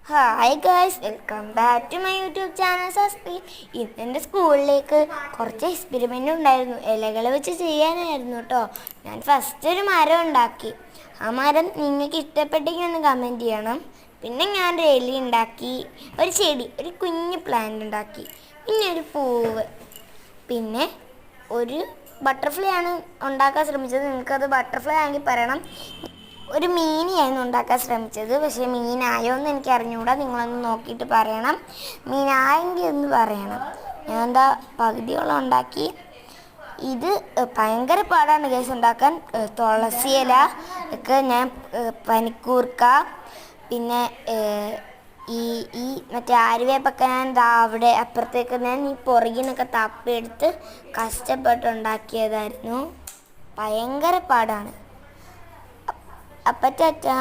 Hi girls, welcome back to my YouTube channel സസ്പി. ഇന്ന് എൻ്റെ സ്കൂളിലേക്ക് കുറച്ച് എക്സ്പെരിമെൻ്റ് ഉണ്ടായിരുന്നു. ഇലകൾ വെച്ച് ചെയ്യാനായിരുന്നു കേട്ടോ. ഞാൻ ഫസ്റ്റ് ഒരു മരം ഉണ്ടാക്കി. ആ മരം നിങ്ങൾക്ക് ഇഷ്ടപ്പെട്ടെങ്കിൽ ഒന്ന് കമൻറ്റ് ചെയ്യണം. പിന്നെ ഞാൻ ഒരു എലി ഉണ്ടാക്കി, ഒരു ചെടി, ഒരു കുഞ്ഞ് പ്ലാന്റ് ഉണ്ടാക്കി, പിന്നെ ഒരു പൂവ്, പിന്നെ ഒരു ബട്ടർഫ്ലൈ ആണ് ഉണ്ടാക്കാൻ ശ്രമിച്ചത്. നിങ്ങൾക്കത് ബട്ടർഫ്ലൈ ആണെങ്കിൽ പറയണം. ഒരു മീനിയായിരുന്നു ഉണ്ടാക്കാൻ ശ്രമിച്ചത്, പക്ഷേ മീനായോ എന്ന് എനിക്ക് അറിഞ്ഞുകൂടാ. നിങ്ങളൊന്ന് നോക്കിയിട്ട് പറയണം. മീനായെങ്കിൽ ഒന്ന് പറയണം. ഞാൻ എന്താ പകുതിയോളം ഉണ്ടാക്കി. ഇത് ഭയങ്കര പാടാണ് കേസ് ഉണ്ടാക്കാൻ. തുളസി ഇല ഒക്കെ ഞാൻ പനിക്കൂർക്ക, പിന്നെ ഈ ഈ മറ്റേ ആര്യവേപ്പൊക്കെ ഞാൻ അവിടെ അപ്പുറത്തേക്ക് ഞാൻ ഈ പുറകിൽ നിന്നൊക്കെ തപ്പിയെടുത്ത് കഷ്ടപ്പെട്ടുണ്ടാക്കിയതായിരുന്നു. ഭയങ്കര പാടാണ്. അപ്പം ടാറ്റാ.